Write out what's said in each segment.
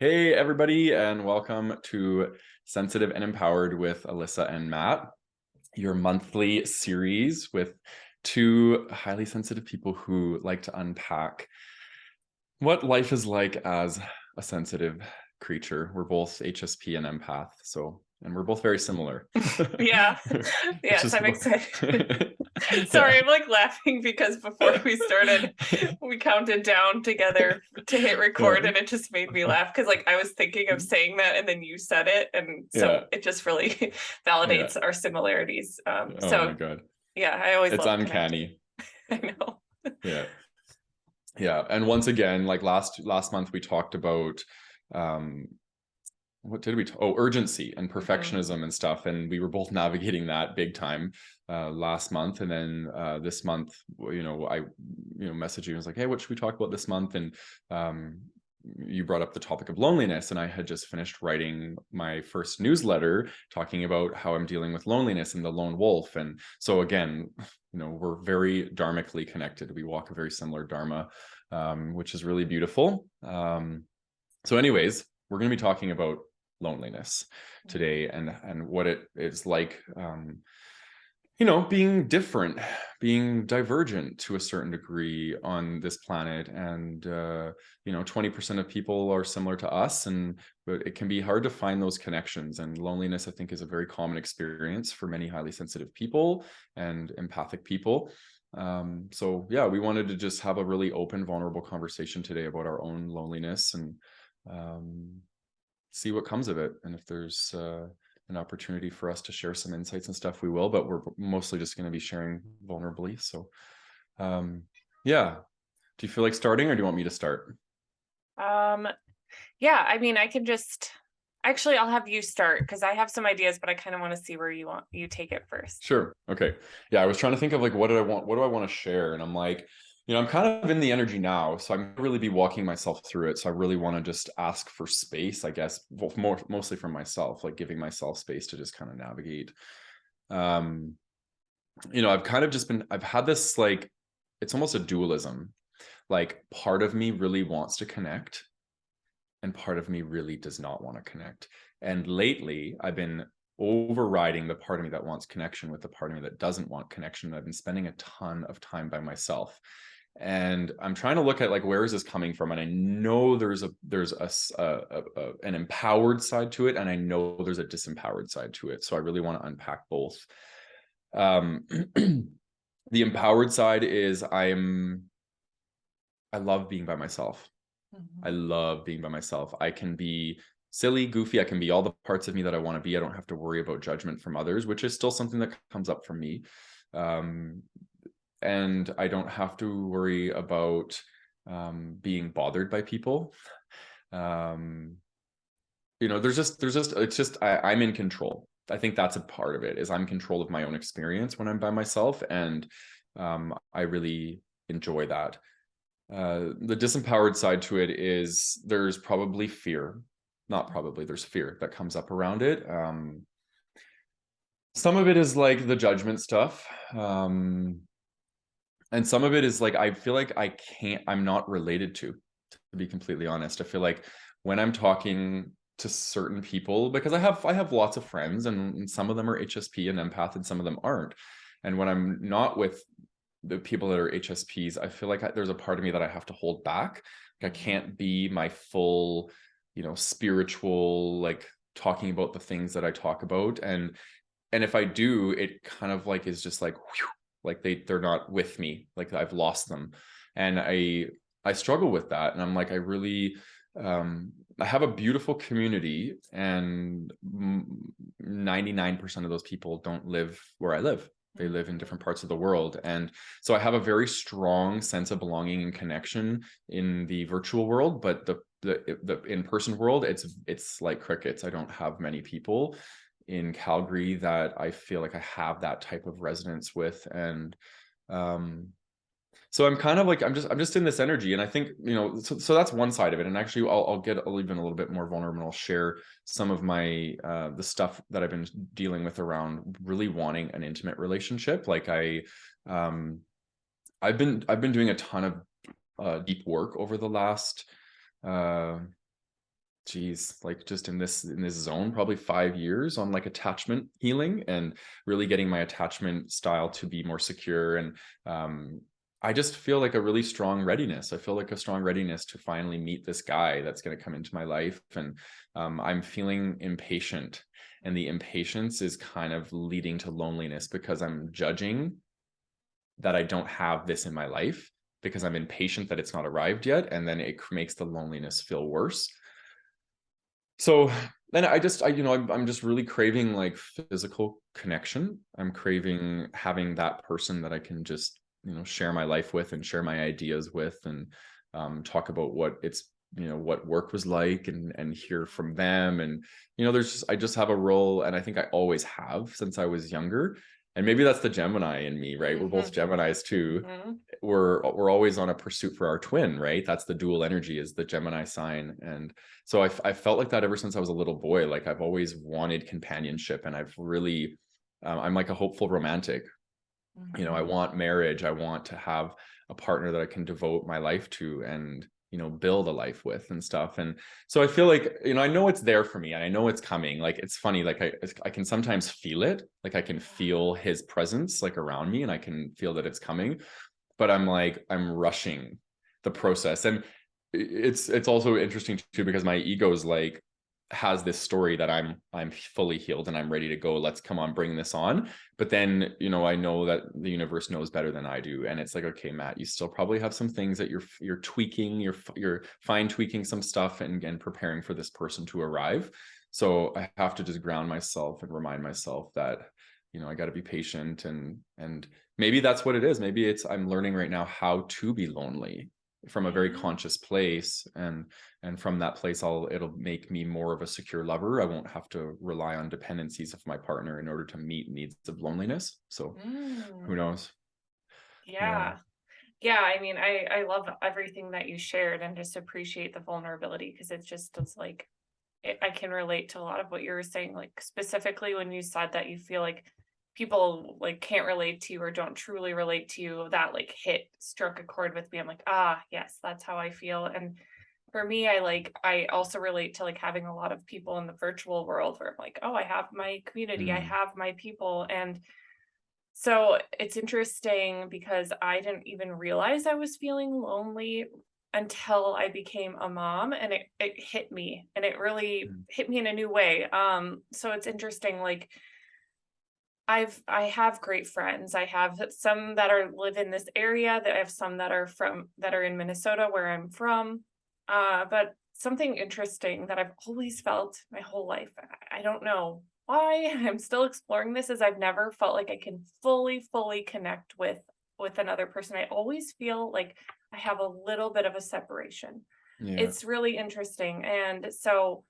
Hey, everybody, and welcome to Sensitive and Empowered with Alyssa and Matt, your monthly series with two highly sensitive people who like to unpack what life is like as a sensitive creature. We're both HSP and empath, and we're both very similar. Yeah. Yes, I'm excited. Sorry, I'm like laughing because before we started, we counted down together to hit record, and it just made me laugh because I was thinking of saying that and then you said it, and so it just really validates our similarities. Oh my God. Yeah, I always It's love uncanny. connecting. I know. Yeah. And once again, like last month we talked about what did we urgency and perfectionism and stuff, and we were both navigating that big time last month. And then this month, I messaged you and was like, hey, what should we talk about this month? And you brought up the topic of loneliness, and I had just finished writing my first newsletter talking about how I'm dealing with loneliness and the lone wolf. And so again, we're very dharmically connected. We walk a very similar dharma, which is really beautiful. So anyways, we're going to be talking about loneliness today, and what it is like, being different, being divergent to a certain degree on this planet. And 20% of people are similar to us, but it can be hard to find those connections. And loneliness, I think, is a very common experience for many highly sensitive people and empathic people. So yeah, we wanted to just have a really open, vulnerable conversation today about our own loneliness, and see what comes of it. And if there's an opportunity for us to share some insights and stuff, we will, but we're mostly just going to be sharing vulnerably. So yeah, do you feel like starting, or do you want me to start? Yeah, I mean, I can just actually, I'll have you start because I have some ideas, but I kind of want to see where you take it first. Sure. Okay. Yeah, I was trying to think of like, what do I want to share? And I'm like, I'm kind of in the energy now, so I'm really be walking myself through it. So I really want to just ask for space, I guess, mostly from myself, like giving myself space to just kind of navigate. I've had this, like, it's almost a dualism. Like, part of me really wants to connect, and part of me really does not want to connect. And lately, I've been overriding the part of me that wants connection with the part of me that doesn't want connection. I've been spending a ton of time by myself, and I'm trying to look at, like, where is this coming from? And I know there's an empowered side to it, and I know there's a disempowered side to it. So I really want to unpack both. The empowered side is I love being by myself. I love being by myself. I can be silly, goofy. I can be all the parts of me that I want to be. I don't have to worry about judgment from others, which is still something that comes up for me. And I don't have to worry about being bothered by people. There's just I'm in control. I think that's a part of it, is I'm in control of my own experience when I'm by myself, and I really enjoy that. The disempowered side to it is there's probably fear. Not probably, there's fear that comes up around it. Some of it is like the judgment stuff. And some of it is like, I feel like I'm not related to be completely honest. I feel like when I'm talking to certain people, because I have lots of friends, and some of them are HSP and empath, and some of them aren't. And when I'm not with the people that are HSPs, I feel like there's a part of me that I have to hold back. Like, I can't be my full, spiritual, like, talking about the things that I talk about. And if I do, it kind of like is just like, whew, like they're not with me, like I've lost them. And I struggle with that. And I'm like, I have a beautiful community, and 99% of those people don't live where I live. They live in different parts of the world. And so I have a very strong sense of belonging and connection in the virtual world, but the in-person world, it's like crickets. I don't have many people in Calgary that I feel like I have that type of resonance with. And so I'm kind of like, I'm just in this energy. And I think, so that's one side of it. And actually I'll even a little bit more vulnerable, and I'll share some of my the stuff that I've been dealing with around really wanting an intimate relationship. Like I've been doing a ton of deep work over the last geez, like just in this zone, probably 5 years on like attachment healing and really getting my attachment style to be more secure. And I just feel like a really strong readiness. I feel like a strong readiness to finally meet this guy that's going to come into my life. And I'm feeling impatient. And the impatience is kind of leading to loneliness because I'm judging that I don't have this in my life because I'm impatient that it's not arrived yet. And then it makes the loneliness feel worse. So then I'm just really craving like physical connection. I'm craving having that person that I can just, share my life with and share my ideas with, and talk about what work was like, and hear from them. And, I just have a role, and I think I always have since I was younger. And maybe that's the Gemini in me, right? We're both Geminis too. Mm-hmm. We're always on a pursuit for our twin, right? That's the dual energy, is the Gemini sign. And so I felt like that ever since I was a little boy. Like I've always wanted companionship, and I've really I'm like a hopeful romantic. I want marriage. I want to have a partner that I can devote my life to, and build a life with and stuff. And so I feel like, I know it's there for me, and I know it's coming. Like it's funny, like I can sometimes feel it. Like I can feel his presence like around me, and I can feel that it's coming. But I'm rushing the process. And it's also interesting too, because my ego is like, has this story that I'm fully healed and I'm ready to go. Let's come on, bring this on. But then, I know that the universe knows better than I do. And it's like, okay, Matt, you still probably have some things that you're tweaking, you're fine tweaking some stuff, and preparing for this person to arrive. So I have to just ground myself and remind myself that, I got to be patient, and maybe that's what it is. Maybe it's, I'm learning right now how to be lonely from a very conscious place, and from that place it'll make me more of a secure lover. I won't have to rely on dependencies of my partner in order to meet needs of loneliness. So who knows? Yeah. Yeah, I mean, I love everything that you shared, and just appreciate the vulnerability, because it's like I can relate to a lot of what you were saying, like specifically when you said that you feel like people like can't relate to you or don't truly relate to you. That like struck a chord with me. I'm like, yes, that's how I feel. And for me, I also relate to like having a lot of people in the virtual world where I'm like, oh, I have my community, I have my people. And so it's interesting because I didn't even realize I was feeling lonely until I became a mom, and it hit me, and it really hit me in a new way. So it's interesting, like I have great friends. I have some that live in this area, that I have some that are in Minnesota, where I'm from. But something interesting that I've always felt my whole life, I don't know why I'm still exploring this, is I've never felt like I can fully connect with another person. I always feel like I have a little bit of a separation. Yeah. It's really interesting. And so,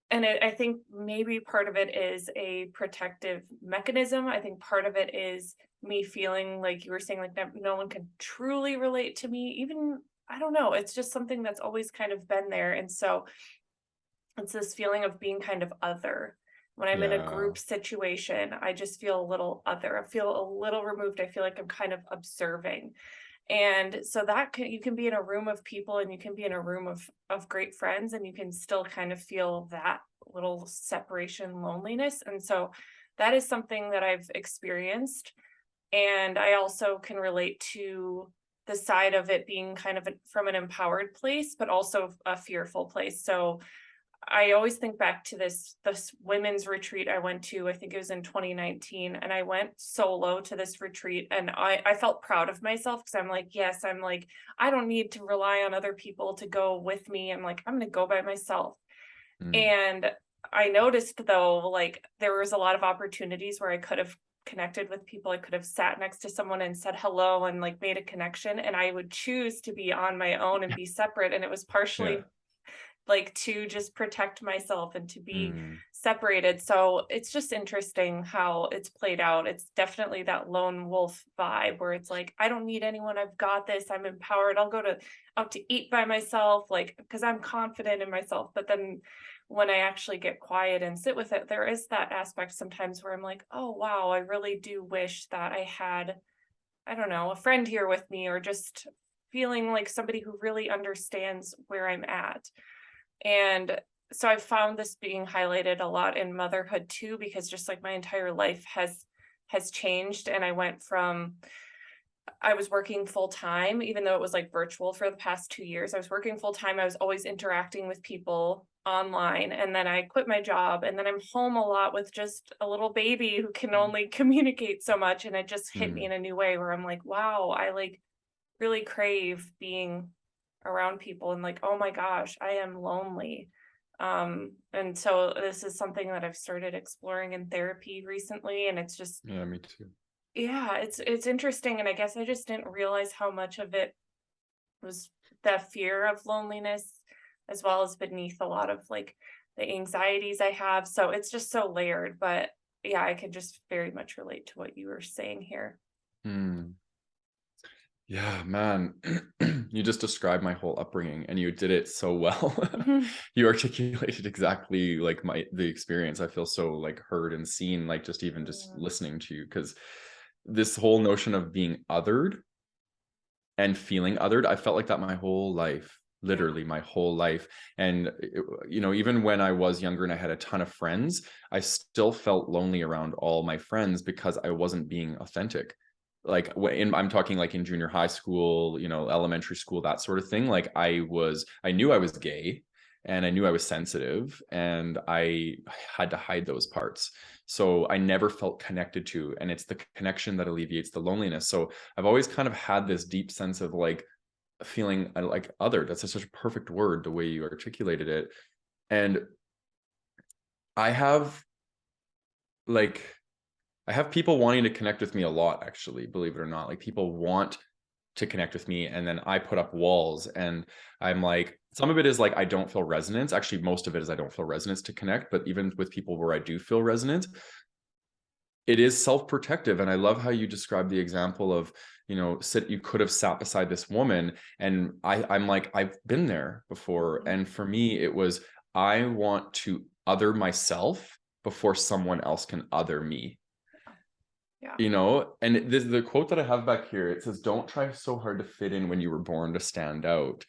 I think maybe part of it is a protective mechanism. I think part of it is me feeling like you were saying, like no one can truly relate to me. Even, I don't know, it's just something that's always kind of been there. And so it's this feeling of being kind of other. When I'm in a Yeah. group situation, I just feel a little other. I feel a little removed. I feel like I'm kind of observing. And so you can be in a room of people, and you can be in a room of great friends, and you can still kind of feel that little separation, loneliness. And so that is something that I've experienced. And I also can relate to the side of it being kind of from an empowered place, but also a fearful place. So I always think back to this women's retreat I went to. I think it was in 2019, and I went solo to this retreat, and I felt proud of myself, because I'm like, yes, I'm like, I don't need to rely on other people to go with me. I'm like, I'm going to go by myself. And I noticed, though, like there was a lot of opportunities where I could have connected with people. I could have sat next to someone and said hello and like made a connection, and I would choose to be on my own and be separate. And it was partially like to just protect myself and to be separated. So it's just interesting how it's played out. It's definitely that lone wolf vibe, where it's like, I don't need anyone. I've got this. I'm empowered. I'll go out to eat by myself, like, because I'm confident in myself. But then when I actually get quiet and sit with it, there is that aspect sometimes where I'm like, oh, wow, I really do wish that I had, I don't know, a friend here with me, or just feeling like somebody who really understands where I'm at. And so I found this being highlighted a lot in motherhood too, because just like my entire life has changed, and I went from, I was working full time, even though it was like virtual for the past 2 years. I was working full time. I was always interacting with people online. And then I quit my job. And then I'm home a lot with just a little baby who can only communicate so much. And it just hit me Mm, in a new way where I'm like, wow, I like really crave being around people, and like, oh my gosh, I am lonely. And so this is something that I've started exploring in therapy recently. And it's just, yeah, me too. yeah, it's interesting, and I guess I just didn't realize how much of it was the fear of loneliness, as well as beneath a lot of like the anxieties I have. So it's just so layered, but yeah, I could just very much relate to what you were saying here. Mm. Yeah, man, you just described my whole upbringing and you did it so well. Mhm. You articulated exactly like the experience. I feel so like heard and seen, like just even just Yeah. listening to you, because this whole notion of being othered and feeling othered, I felt like that my whole life, Yeah. literally my whole life. And even when I was younger and I had a ton of friends, I still felt lonely around all my friends because I wasn't being authentic. Like I'm talking like in junior high school, elementary school, that sort of thing. Like I knew I was gay and I knew I was sensitive and I had to hide those parts. So I never felt connected to, and it's the connection that alleviates the loneliness. So I've always kind of had this deep sense of like feeling like other. That's such a perfect word, the way you articulated it. And I have like I have people wanting to connect with me a lot, actually, believe it or not. Like people want to connect with me, and then I put up walls, and I'm like, some of it is like I don't feel resonance. Actually, most of it is I don't feel resonance to connect, but even with people where I do feel resonance, it is self-protective. And I love how you described the example of, you could have sat beside this woman, and I'm like, I've been there before. Mhm. And for me, it was, I want to other myself before someone else can other me. Yeah. And this, the quote that I have back here, it says, don't try so hard to fit in when you were born to stand out.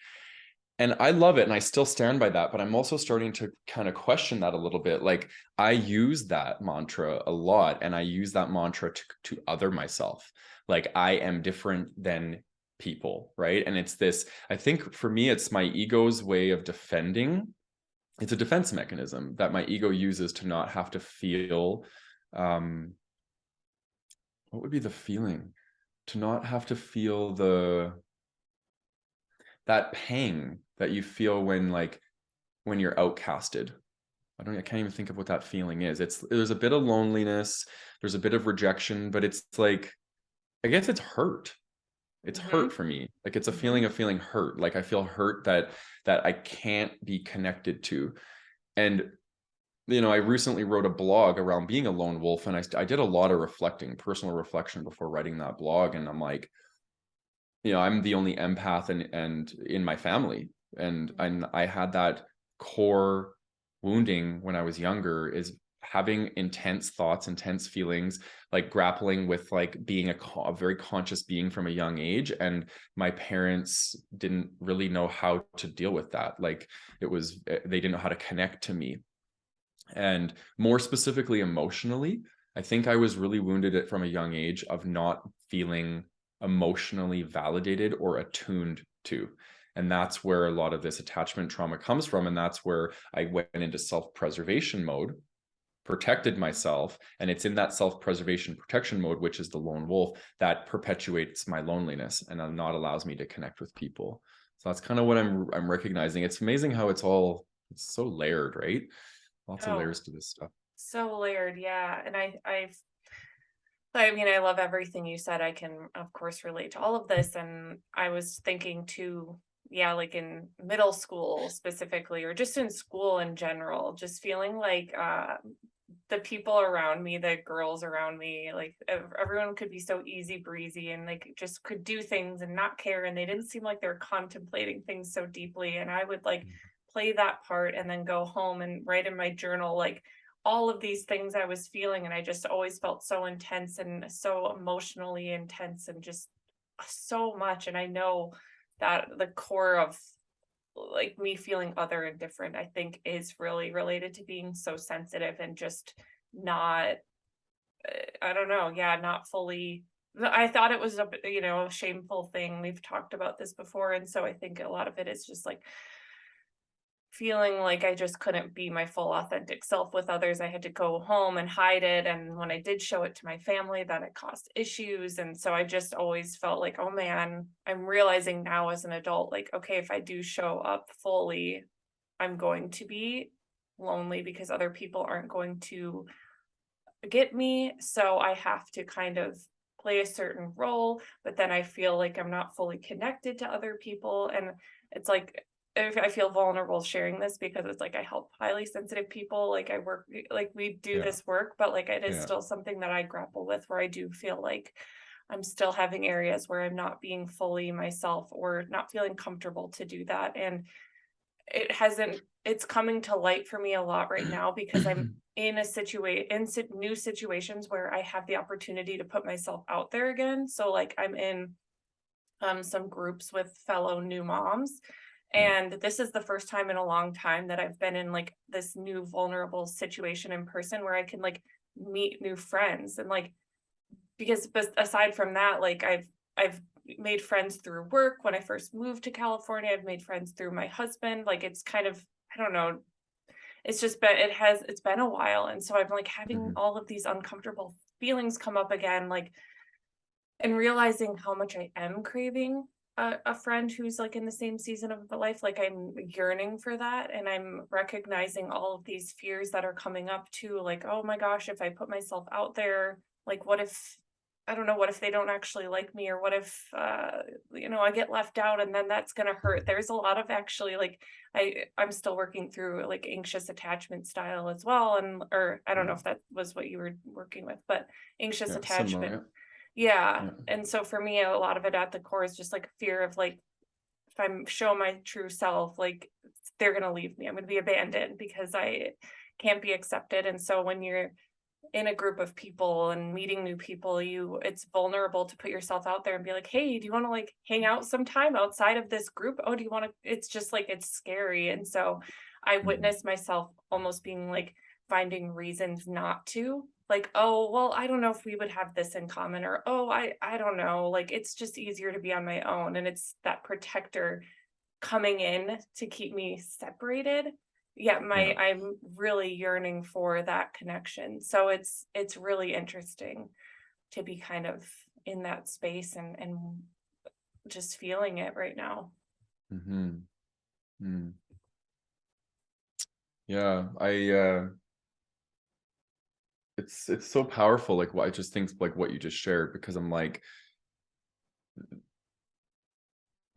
And I love it, and I still stand by that, but I'm also starting to kind of question that a little bit. Like I use that mantra a lot, and I use that mantra to other myself. Like I am different than people, right? And it's this, I think for me, it's my ego's way of defending. It's a defense mechanism that my ego uses to not have to feel, um, what would be the feeling? To not have to feel that pang that you feel when you're outcasted. I can't even think of what that feeling is. There's a bit of loneliness, there's a bit of rejection, but it's like, I guess it's hurt. It's hurt Hmm. for me. Like it's a Hmm. feeling of feeling hurt. Like I feel hurt that I can't be connected to. And I recently wrote a blog around being a lone wolf, and I did a lot of reflecting, personal reflection before writing that blog. And I'm like, I'm the only empath and in my family. And I had that core wounding when I was younger, is having intense thoughts, intense feelings, like grappling with like being a very conscious being from a young age. And my parents didn't really know how to deal with that. Like they didn't know how to connect to me. And more specifically, emotionally, I think I was really wounded from a young age of not feeling emotionally validated or attuned to. And that's where a lot of this attachment trauma comes from. And that's where I went into self-preservation mode, protected myself. And it's in that self-preservation protection mode, which is the lone wolf, that perpetuates my loneliness and not allows me to connect with people. So that's kind of what I'm recognizing. It's amazing how it's so layered, right? Lots of Oh, layers to this stuff. so layered. Yeah. And I mean, I love everything you said. I can, of course, relate to all of this. And I was thinking too, yeah, like in middle school specifically, or just in school in general, just feeling like the people around me, the girls around me, like everyone could be so easy breezy and like just could do things and not care. And they didn't seem like they're contemplating things so deeply. And I would like play that part and then go home and write in my journal, like, all of these things I was feeling. And I just always felt so intense and so emotionally intense and just so much. And I know that the core of like me feeling other and different, I think is really related to being so sensitive and just not, I don't know, yeah, not fully. I thought it was a shameful thing. We've talked about this before, and so I think a lot of it is just like feeling like I just couldn't be my full authentic self with others. I had to go home and hide it. And when I did show it to my family, then it caused issues. And so I just always felt like, oh man, I'm realizing now as an adult, like, okay, if I do show up fully, I'm going to be lonely because other people aren't going to get me. So I have to kind of play a certain role, but then I feel like I'm not fully connected to other people. And it's like, if I feel vulnerable sharing this because it's like I help highly sensitive people, like I work, like we do Yeah. this work, but like it is Yeah. still something that I grapple with, where I do feel like I'm still having areas where I'm not being fully myself or not feeling comfortable to do that. And it's coming to light for me a lot right now because I'm in new situations where I have the opportunity to put myself out there again. So like I'm in some groups with fellow new moms, Yeah. and this is the first time in a long time that I've been in like this new vulnerable situation in person where I can like meet new friends. And like, because but aside from that, like I've made friends through work. When I first moved to California, I've made friends through my husband. Like it's kind of, I don't know, it's just been, it's been a while. And so I'm like having Mhm. all of these uncomfortable feelings come up again, like, and realizing how much I am craving a friend who's like in the same season of life. Like I'm yearning for that. And I'm recognizing all of these fears that are coming up too. Like, oh my gosh, if I put myself out there, like what if, I don't know, what if they don't actually like me? Or what if, I get left out and then that's going to hurt? There's a lot of actually like, I'm still working through like anxious attachment style as well. And, or I don't know Yeah. if that was what you were working with, but anxious Yeah. attachment. Similar. Yeah. Yeah. And so for me, a lot of it at the core is just like fear of like, if I'm show my true self, like they're going to leave me. I'm going to be abandoned because I can't be accepted. And so when you're in a group of people and meeting new people, it's vulnerable to put yourself out there and be like, hey, do you want to like hang out sometime outside of this group? Oh, do you want to? It's just like, it's scary. And so I Mhm. witnessed myself almost being like finding reasons not to, like, oh, well, I don't know if we would have this in common, or oh, I don't know, like it's just easier to be on my own. And it's that protector coming in to keep me separated. Yeah, Yeah. I'm really yearning for that connection. So it's really interesting to be kind of in that space and just feeling it right now. Mhm. Mm. Yeah. It's so powerful, like what I just think, like what you just shared, because I'm like,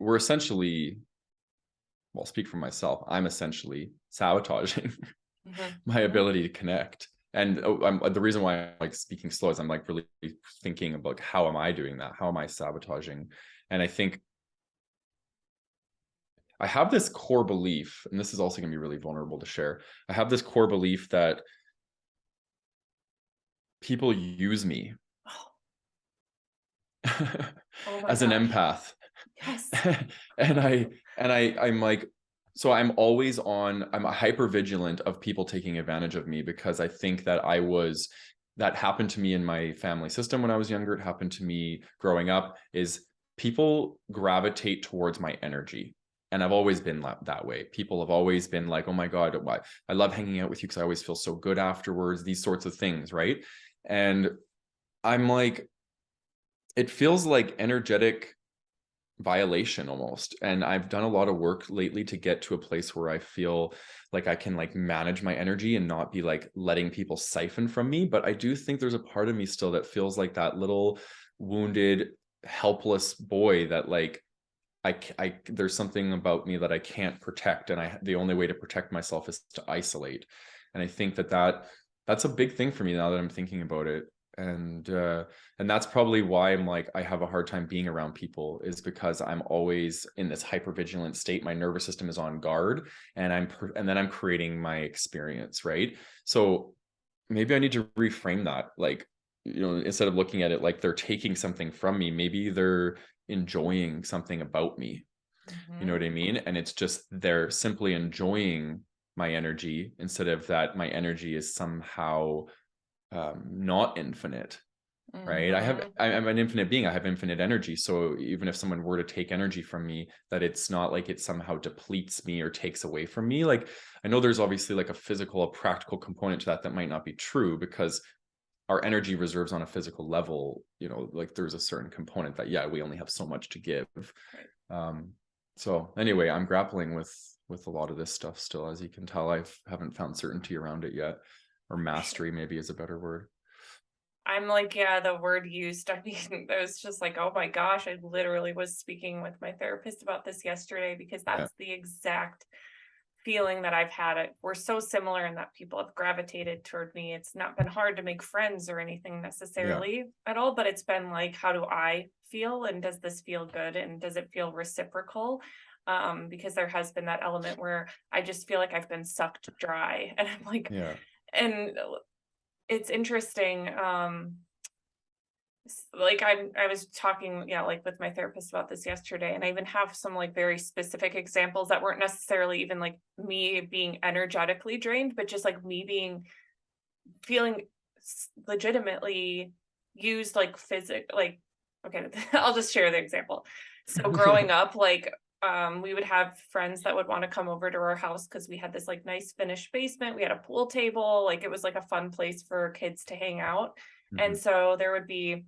we're essentially, well, I'll speak for myself, I'm essentially sabotaging Mhm, my mhm. ability to connect. And the reason why I'm like speaking slow is I'm like really thinking about how am I doing that? How am I sabotaging? And I think I have this core belief, and this is also going to be really vulnerable to share. I have this core belief that people use me Oh, oh my as an gosh. empath. Yes. and I'm like, so I'm always on, I'm hyper vigilant of people taking advantage of me, because I think that that happened to me in my family system when I was younger. It happened to me growing up, is people gravitate towards my energy. And I've always been that way. People have always been like, oh my God, I love hanging out with you because I always feel so good afterwards, these sorts of things. Right. And I'm like, it feels like energetic violation almost. And I've done a lot of work lately to get to a place where I feel like I can like manage my energy and not be like letting people siphon from me. But I do think there's a part of me still that feels like that little wounded, helpless boy that like there's something about me that I can't protect, and the only way to protect myself is to isolate. And I think that's a big thing for me now that I'm thinking about it. And that's probably why I'm like, I have a hard time being around people, is because I'm always in this hypervigilant state. My nervous system is on guard, and and then I'm creating my experience, right? So maybe I need to reframe that. Like, instead of looking at it like they're taking something from me, maybe they're enjoying something about me. You know what I mean? And it's just they're simply enjoying my energy instead of that my energy is somehow not infinite, right? I'm an infinite being. I have infinite energy. So even if someone were to take energy from me, that it's not like it somehow depletes me or takes away from me. Like I know there's obviously like a physical, a practical component to that might not be true, because our energy reserves on a physical level, you know, like there's a certain component that, yeah, we only have so much to give. So anyway, I'm grappling with a lot of this stuff still. As you can tell, I haven't found certainty around it yet, or mastery maybe is a better word. I'm like, yeah, the word used. I mean, it was just like, oh my gosh, I literally was speaking with my therapist about this yesterday, because that's the exact feeling that I've had. It we're so similar in that people have gravitated toward me. It's not been hard to make friends or anything necessarily at all, but it's been like, how do I feel, and does this feel good, and does it feel reciprocal? Because there has been that element where I just feel like I've been sucked dry, and I'm like, and it's interesting. Like I was talking, like with my therapist about this yesterday, and I even have some like very specific examples that weren't necessarily even like me being energetically drained, but just like me feeling legitimately used, like okay, I'll just share the example. So growing up, like we would have friends that would want to come over to our house because we had this like nice finished basement. We had a pool table, like it was like a fun place for kids to hang out. And so there would be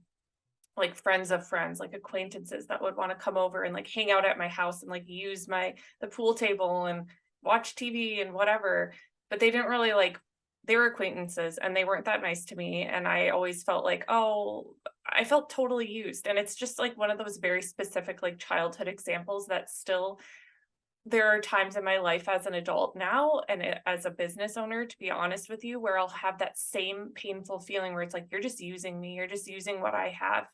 like friends of friends, like acquaintances that would want to come over and like hang out at my house and like use the pool table and watch TV and whatever. But they didn't really like, they were acquaintances and they weren't that nice to me. And I always felt like, oh, I felt totally used. And it's just like one of those very specific like childhood examples that still, there are times in my life as an adult now and as a business owner, to be honest with you, where I'll have that same painful feeling where it's like, you're just using me. You're just using what I have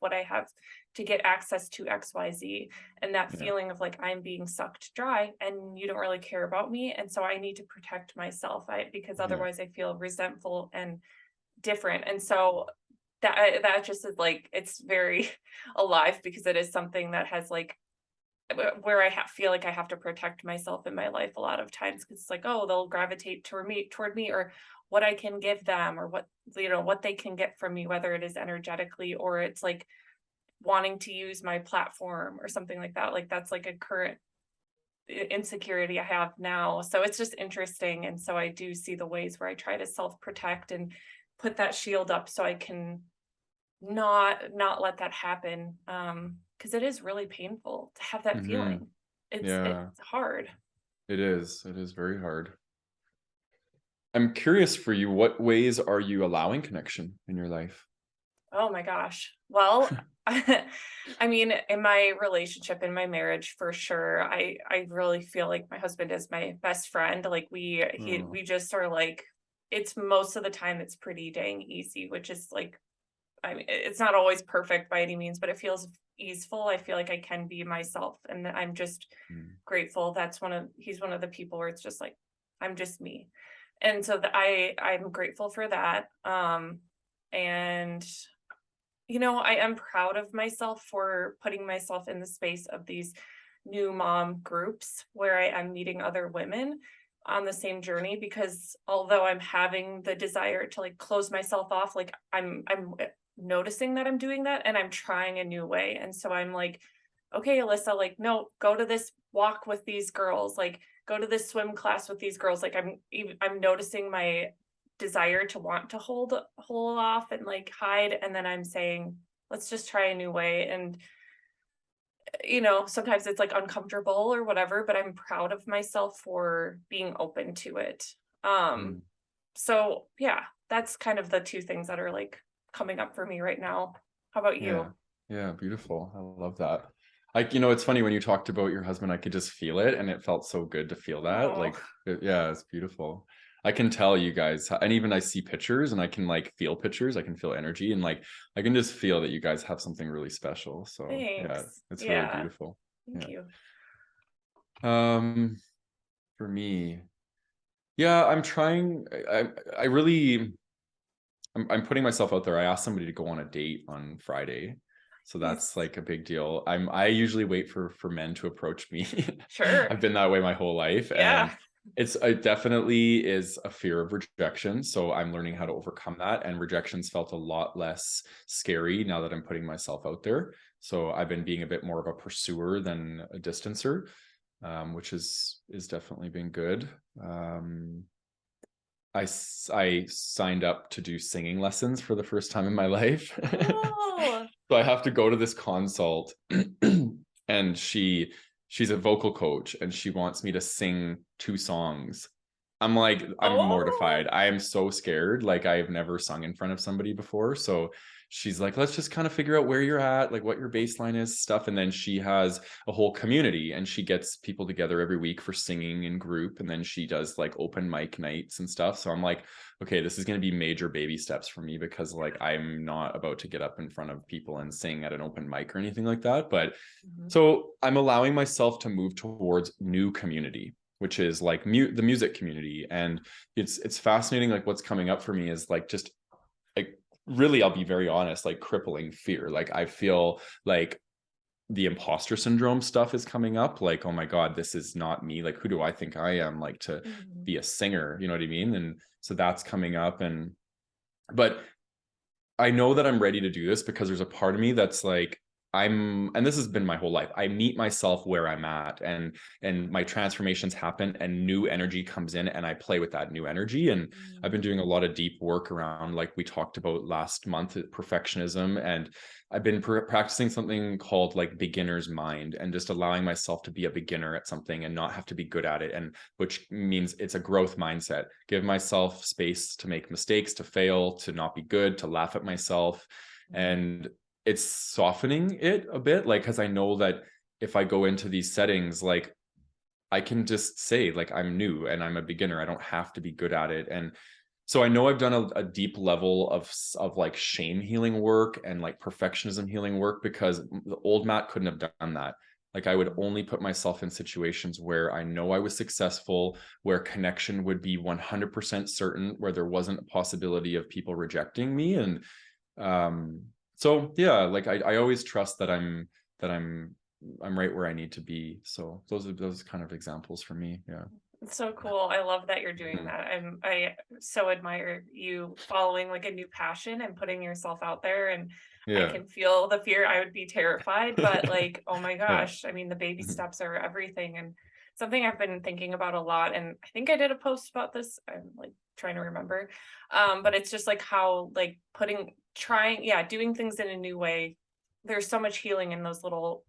to get access to XYZ. And that feeling of like, I'm being sucked dry and you don't really care about me. And so I need to protect myself because otherwise I feel resentful and different. And so that just is like, it's very alive, because it is something that has like, where I feel like I have to protect myself in my life a lot of times, because it's like, oh, they'll gravitate toward me, or what I can give them, or what they can get from me, whether it is energetically or it's like wanting to use my platform or something like that. Like that's like a current insecurity I have now. So it's just interesting. And so I do see the ways where I try to self-protect and put that shield up so I can not let that happen. Because it is really painful to have that feeling. It's hard. It is very hard. I'm curious for you, what ways are you allowing connection in your life? Oh my gosh. Well, I mean, in my relationship, in my marriage, for sure, I really feel like my husband is my best friend. Like we just sort of like, it's most of the time it's pretty dang easy, which is like, I mean, it's not always perfect by any means, but it feels easeful. I feel like I can be myself, and I'm just grateful. He's one of the people where it's just like, I'm just me. And so I'm grateful for that. And I am proud of myself for putting myself in the space of these new mom groups where I am meeting other women on the same journey, because although I'm having the desire to like close myself off, like I'm noticing that I'm doing that and I'm trying a new way. And so I'm like, okay, Alyssa, like, no, go to this walk with these girls, like go to this swim class with these girls. Like I'm noticing my desire to want to hold off and like hide. And then I'm saying, let's just try a new way. And sometimes it's like uncomfortable or whatever, but I'm proud of myself for being open to it. So yeah, that's kind of the two things that are like coming up for me right now. How about you? Yeah, beautiful. I love that. It's funny when you talked about your husband, I could just feel it, and it felt so good to feel that. Like, it's beautiful. I can tell you guys, and even I see pictures and I can like feel pictures, I can feel energy, and like I can just feel that you guys have something really special. So thanks. It's really beautiful. Thank you. For me, I'm trying. I really, I'm putting myself out there. I asked somebody to go on a date on Friday. So that's like a big deal. I usually wait for men to approach me. Sure. I've been that way my whole life. Yeah. And it definitely is a fear of rejection. So I'm learning how to overcome that. And rejections felt a lot less scary now that I'm putting myself out there. So I've been being a bit more of a pursuer than a distancer, which is definitely been good. I signed up to do singing lessons for the first time in my life. Oh. So I have to go to this consult and she's a vocal coach and she wants me to sing 2 songs. I'm like, I'm mortified. I am so scared. Like I've never sung in front of somebody before. So she's like, let's just kind of figure out where you're at, like what your baseline is, stuff. And then she has a whole community and she gets people together every week for singing in group. And then she does like open mic nights and stuff. So I'm like, okay, this is going to be major baby steps for me because like I'm not about to get up in front of people and sing at an open mic or anything like that. But so I'm allowing myself to move towards new community, which is like the music community. And it's fascinating. Like what's coming up for me is like just like really, I'll be very honest, like crippling fear. Like I feel like the imposter syndrome stuff is coming up. Like, oh my God, this is not me. Like, who do I think I am? Like to be a singer, you know what I mean? And so that's coming up. But I know that I'm ready to do this because there's a part of me that's like, and this has been my whole life. I meet myself where I'm at and my transformations happen and new energy comes in and I play with that new energy. And I've been doing a lot of deep work around, like we talked about last month, perfectionism. And I've been practicing something called like beginner's mind and just allowing myself to be a beginner at something and not have to be good at it. And which means it's a growth mindset. Give myself space to make mistakes, to fail, to not be good, to laugh at myself. And it's softening it a bit, like, because I know that if I go into these settings, like I can just say like I'm new and I'm a beginner. I don't have to be good at it. And so I know I've done a deep level of like shame healing work and like perfectionism healing work because the old Matt couldn't have done that. Like I would only put myself in situations where I know I was successful, where connection would be 100% certain, where there wasn't a possibility of people rejecting me. And so yeah, like I always trust that I'm right where I need to be. So those are kind of examples for me. Yeah. It's so cool. I love that you're doing that. I so admire you following like a new passion and putting yourself out there. And I Yeah. can feel the fear. I would be terrified, but like, oh my Yeah. gosh. I mean, the baby steps are everything. And something I've been thinking about a lot. And I think I did a post about this. I'm like trying to remember. But it's just like how like doing things in a new way. There's so much healing in those little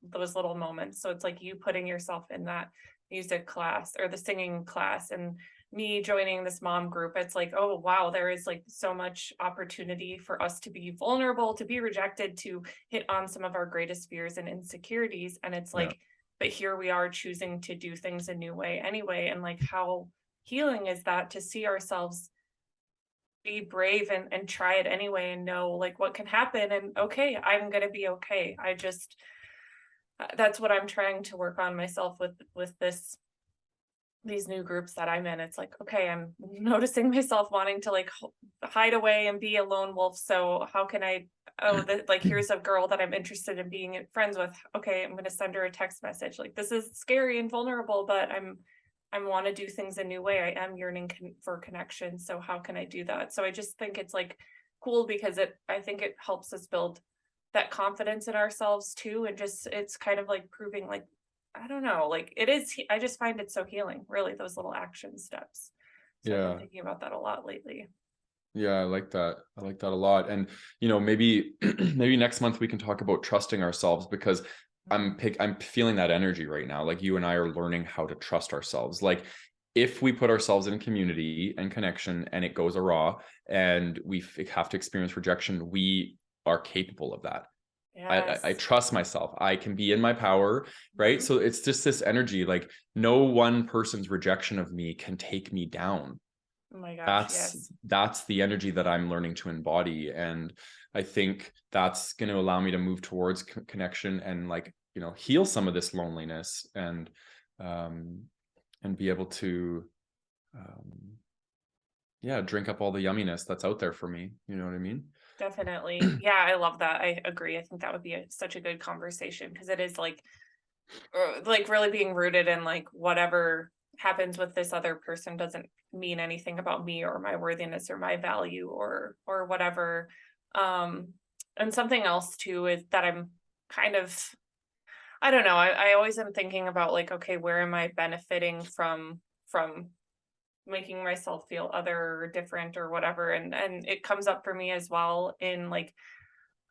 moments. So it's like you putting yourself in that music class or the singing class and me joining this mom group. It's like, oh wow, there is like so much opportunity for us to be vulnerable, to be rejected, to hit on some of our greatest fears and insecurities. And it's like, but here we are choosing to do things a new way anyway. And like how healing is that to see ourselves be brave and try it anyway and know like what can happen and okay, I'm gonna be okay. I just that's what I'm trying to work on myself with these new groups that I'm in. It's like, okay, I'm noticing myself wanting to like hide away and be a lone wolf. So how can I, like, here's a girl that I'm interested in being friends with. Okay, I'm going to send her a text message. Like, this is scary and vulnerable, but I want to do things a new way. I am yearning for connection. So how can I do that? So I just think it's like cool because I think it helps us build that confidence in ourselves too. And just, it's kind of like proving like, I don't know, like it is, I just find it so healing, really, those little action steps. So I've been thinking about that a lot lately. Yeah, I like that. I like that a lot. And maybe maybe next month we can talk about trusting ourselves because I'm feeling that energy right now. Like you and I are learning how to trust ourselves. Like if we put ourselves in community and connection and it goes awry and we have to experience rejection, we are capable of that. Yes. I trust myself. I can be in my power, right? So it's just this energy, like no one person's rejection of me can take me down. Oh my gosh, yes. That's the energy that I'm learning to embody. And I think that's going to allow me to move towards connection and like, heal some of this loneliness and be able to, drink up all the yumminess that's out there for me. You know what I mean? Definitely. Yeah, I love that. I agree. I think that would be such a good conversation because it is like really being rooted in like whatever happens with this other person doesn't mean anything about me or my worthiness or my value or whatever. Um, and something else too is that I'm kind of, I don't know, I always am thinking about like, okay, where am I benefiting from making myself feel other or different or whatever. And it comes up for me as well in like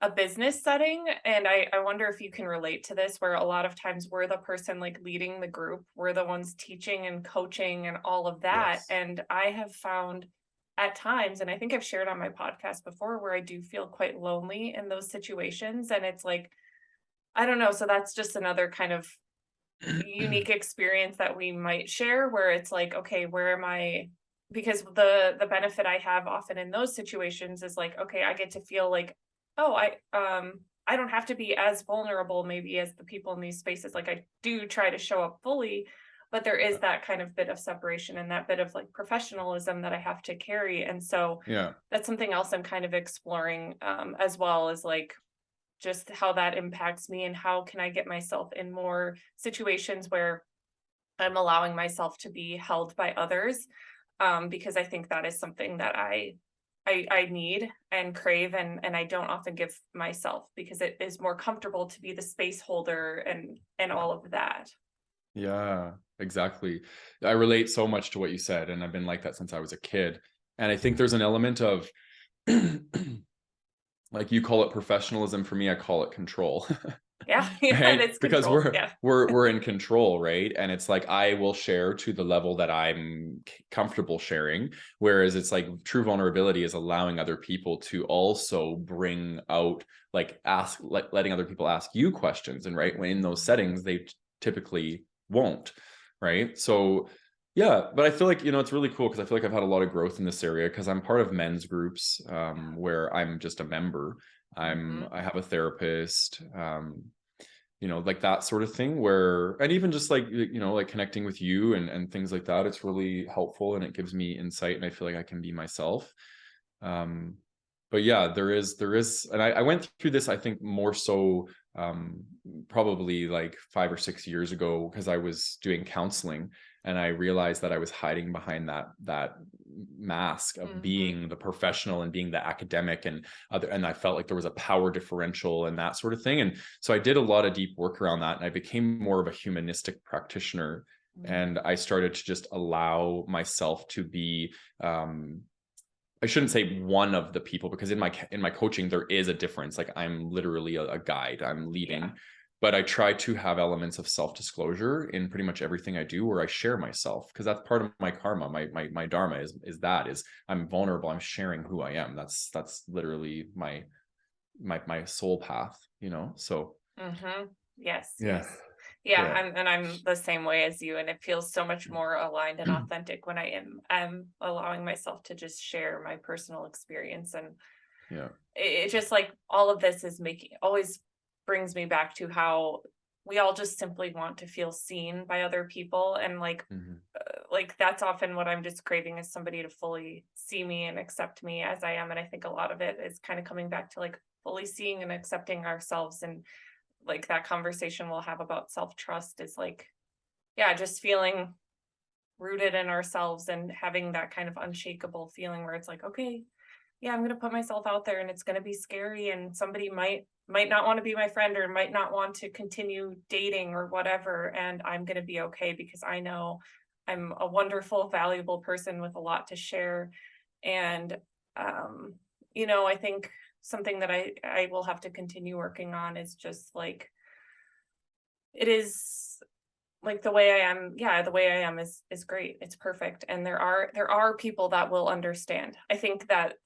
a business setting. And I wonder if you can relate to this, where a lot of times we're the person like leading the group, we're the ones teaching and coaching and all of that. Yes. And I have found at times, and I think I've shared on my podcast before, where I do feel quite lonely in those situations. And it's like, I don't know. So that's just another kind of unique experience that we might share where it's like, okay, where am I? Because the benefit I have often in those situations is like, okay, I get to feel like, oh, I don't have to be as vulnerable maybe as the people in these spaces. Like I do try to show up fully, but there is that kind of bit of separation and that bit of like professionalism that I have to carry. And so Yeah. that's something else I'm kind of exploring as well, as like just how that impacts me and how can I get myself in more situations where I'm allowing myself to be held by others, because I think that is something that I need and crave, and I don't often give myself because it is more comfortable to be the space holder and all of that. Yeah, exactly. I relate so much to what you said, and I've been like that since I was a kid. And I think there's an element of like you call it professionalism, for me I call it control. Yeah, yeah, Right, it's because control. Yeah. we're in control, right? And it's like I will share to the level that I'm comfortable sharing, whereas it's like true vulnerability is allowing other people to also bring out, like letting other people ask you questions, and right when in those settings they typically won't, right? So yeah, but I feel like, it's really cool because I feel like I've had a lot of growth in this area because I'm part of men's groups, where I'm just a member. Hmm. I have a therapist, like that sort of thing, where, and even just like, like connecting with you and things like that, it's really helpful and it gives me insight and I feel like I can be myself. Um, but yeah, there is, and I went through this, I think more so, probably like 5 or 6 years ago, because I was doing counseling and I realized that I was hiding behind that mask of Hmm. being the professional and being the academic and I felt like there was a power differential and that sort of thing. And so I did a lot of deep work around that and I became more of a humanistic practitioner. And I started to just allow myself to be, I shouldn't say one of the people, because in my coaching there is a difference. Like I'm literally a guide, I'm Yeah. leading, but I try to have elements of self-disclosure in pretty much everything I do, where I share myself, because that's part of my karma. My dharma is I'm vulnerable, I'm sharing who I am. That's literally my soul path, so Mm-hmm. Yes, yeah. yes. Yeah, Yeah. I'm the same way as you, and it feels so much more aligned and authentic when I'm allowing myself to just share my personal experience. And Yeah. it just like all of this is making always brings me back to how we all just simply want to feel seen by other people. And Mhm. like that's often what I'm just craving, is somebody to fully see me and accept me as I am. And I think a lot of it is kind of coming back to like fully seeing and accepting ourselves. And like that conversation we'll have about self-trust is like, yeah, just feeling rooted in ourselves and having that kind of unshakable feeling where it's like, okay, yeah, I'm going to put myself out there and it's going to be scary and somebody might not want to be my friend or might not want to continue dating or whatever, and I'm going to be okay because I know I'm a wonderful, valuable person with a lot to share. And um I think something that I will have to continue working on is just like, it is like the way I am. Yeah, the way I am is great. It's perfect. And there are people that will understand. I think that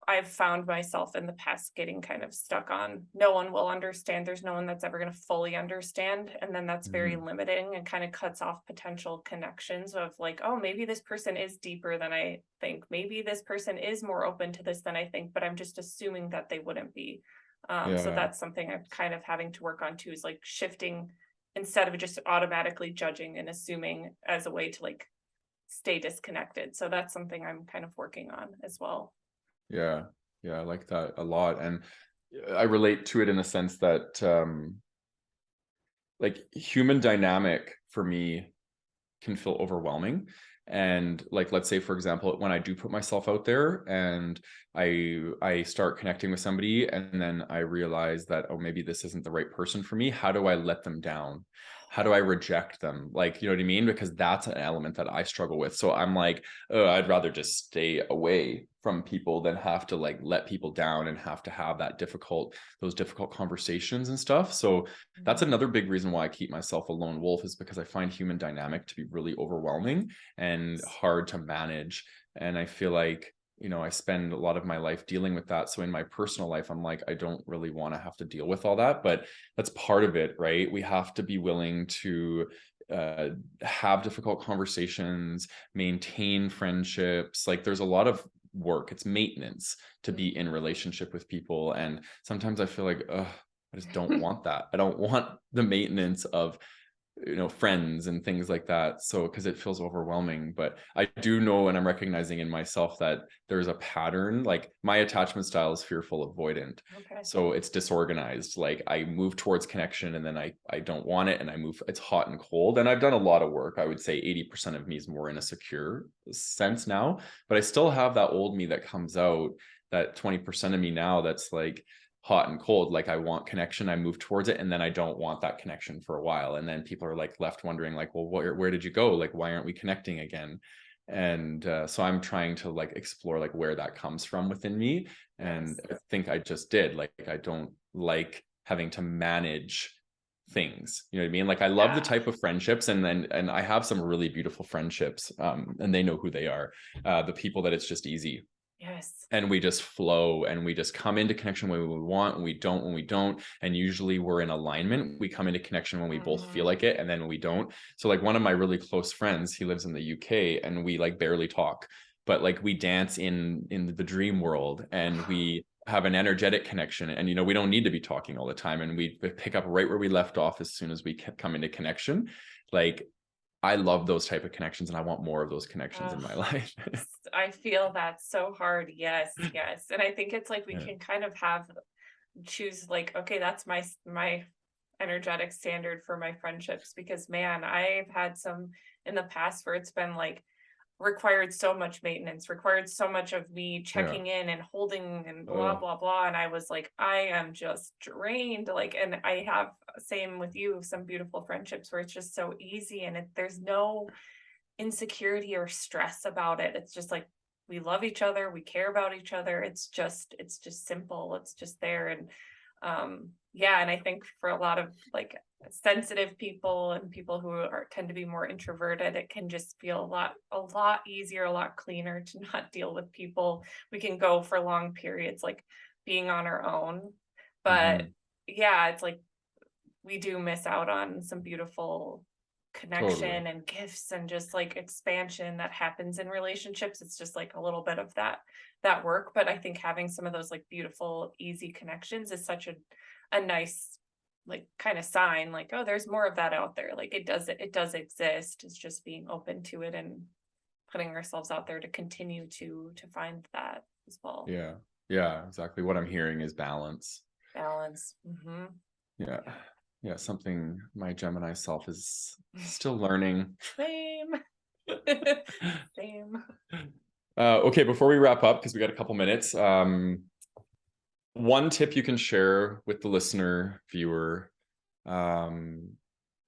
I've found myself in the past getting kind of stuck on no one will understand. There's no one that's ever going to fully understand. And then that's very Mhm. limiting and kind of cuts off potential connections of like, oh, maybe this person is deeper than I think. Maybe this person is more open to this than I think, but I'm just assuming that they wouldn't be. So Yeah. that's something I'm kind of having to work on too, is like shifting instead of just automatically judging and assuming as a way to like stay disconnected. So that's something I'm kind of working on as well. Yeah. I like that a lot. And I relate to it in the sense that like human dynamic for me can feel overwhelming. And like, let's say for example, when I do put myself out there and I start connecting with somebody and then I realize that, oh, maybe this isn't the right person for me, how do I let them down? How do I reject them? Like, you know what I mean? Because that's an element that I struggle with. So I'm like, oh, I'd rather just stay away from people than have to like let people down and have to have those difficult conversations and stuff. So that's another big reason why I keep myself a lone wolf, is because I find human dynamic to be really overwhelming and hard to manage. And I feel like, I spend a lot of my life dealing with that. So in my personal life, I'm like, I don't really want to have to deal with all that, but that's part of it, right? We have to be willing to have difficult conversations, maintain friendships. Like there's a lot of work, it's maintenance to be in relationship with people. And sometimes I feel like, ugh, I just don't want that. I don't want the maintenance of, friends and things like that. So, because it feels overwhelming. But I do know, and I'm recognizing in myself that there's a pattern. Like my attachment style is fearful avoidant. Okay. So it's disorganized. Like I move towards connection and then I don't want it. And it's hot and cold. And I've done a lot of work. I would say 80% of me is more in a secure sense now, but I still have that old me that comes out, that 20% of me now that's like, hot and cold. Like I want connection, I move towards it, and then I don't want that connection for a while, and then people are like left wondering like, well, where did you go? Like why aren't we connecting again? And so I'm trying to like explore like where that comes from within me. And I think I just did, like, I don't like having to manage things, you know what I mean? Like I love the type of friendships, and I have some really beautiful friendships, and they know who they are, the people that it's just easy. Yes. And we just flow and we just come into connection when we want, when we don't. And usually we're in alignment. We come into connection when we both feel like it, and then we don't. So like one of my really close friends, he lives in the UK, and we like barely talk, but like we dance in the dream world, and we have an energetic connection. And we don't need to be talking all the time, and we pick up right where we left off as soon as we come into connection. Like I love those type of connections, and I want more of those connections in my life. I feel that so hard. Yes, yes. And I think it's like we can kind of choose like, okay, that's my energetic standard for my friendships, because man, I've had some in the past where it's been like required so much maintenance, required so much of me checking in and holding and blah blah blah, and I was like, I am just drained. Like, and I have, same with you, some beautiful friendships where it's just so easy, and there's no insecurity or stress about it. It's just like we love each other, we care about each other. It's just simple, it's just there. And and I think for a lot of like sensitive people and people who tend to be more introverted, it can just feel a lot easier, a lot cleaner to not deal with people. We can go for long periods like being on our own, but it's like we do miss out on some beautiful connection and gifts and just like expansion that happens in relationships. It's just like a little bit of that work, but I think having some of those like beautiful easy connections is such a nice like kind of sign, like, oh, there's more of that out there. Like it does exist. It's just being open to it and putting ourselves out there to continue to find that as well. Yeah, exactly. What I'm hearing is balance. Yeah, something my Gemini self is still learning. Same. Same. Okay, before we wrap up, because we got a couple minutes, one tip you can share with the listener, viewer, on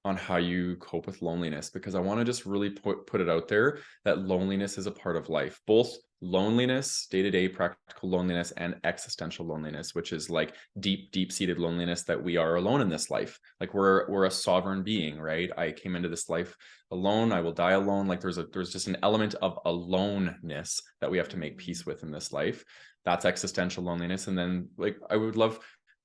how you cope with loneliness, because I want to just really put it out there that loneliness is a part of life, both loneliness, day-to-day practical loneliness, and existential loneliness, which is like deep-seated loneliness that we are alone in this life. Like we're a sovereign being, right? I came into this life alone, I will die alone. Like there's just an element of aloneness that we have to make peace with in this life. That's existential loneliness. And then like I would love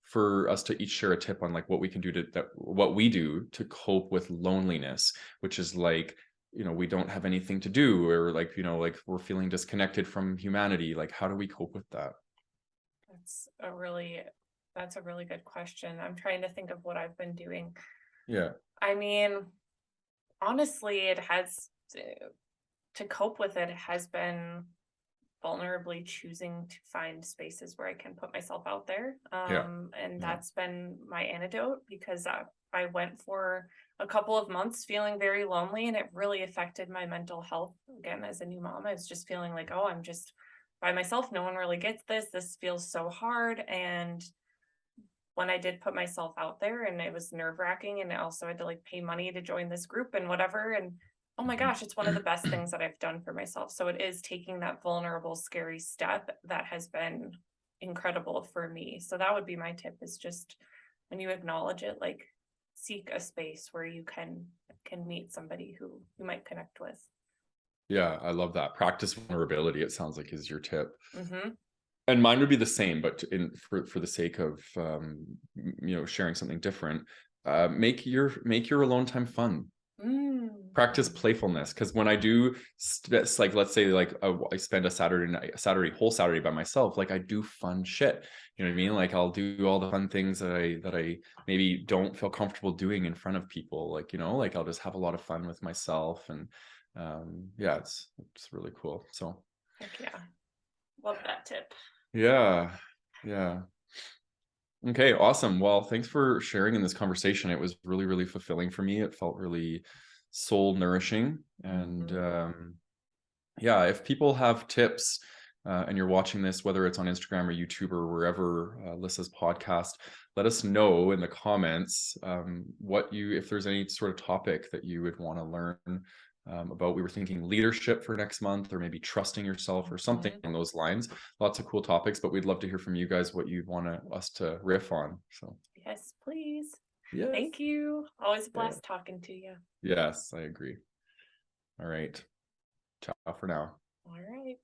for us to each share a tip on like what we can do what we do to cope with loneliness, which is like, we don't have anything to do, or like, like we're feeling disconnected from humanity. Like, how do we cope with that? That's a really good question. I'm trying to think of what I've been doing. Yeah. I mean, honestly, it has to cope with it has been vulnerably choosing to find spaces where I can put myself out there. Yeah. And that's been my antidote, because I went for a couple of months feeling very lonely, and it really affected my mental health. Again, as a new mom, I was just feeling like, oh, I'm just by myself. No one really gets this. This feels so hard. And when I did put myself out there, and it was nerve-wracking, and I also had to like pay money to join this group and whatever, and oh my gosh, it's one of the best things that I've done for myself. So it is taking that vulnerable, scary step that has been incredible for me. So that would be my tip, is just when you acknowledge it, like seek a space where you can meet somebody who you might connect with. Yeah, I love that. Practice vulnerability, it sounds like, is your tip. Mm-hmm. And mine would be the same, but for the sake of sharing something different, make your alone time fun. Practice playfulness, because when I do like, let's say like I spend a whole Saturday by myself, like I do fun shit, you know what I mean? Like I'll do all the fun things that I maybe don't feel comfortable doing in front of people, like, you know, like I'll just have a lot of fun with myself. And yeah, it's really cool. So heck yeah, love that tip. yeah. Okay, awesome. Well, thanks for sharing in this conversation. It was really, really fulfilling for me. It felt really soul nourishing. And yeah, if people have tips and you're watching this, whether it's on Instagram or YouTube or wherever, Alyssa's podcast, let us know in the comments if there's any sort of topic that you would want to learn about. We were thinking leadership for next month, or maybe trusting yourself, or something along those lines. Lots of cool topics, but we'd love to hear from you guys what you'd want us to riff on. So yes, please. yes. Thank you. Always a blast talking to you. Yes, I agree. All right. Ciao for now. All right.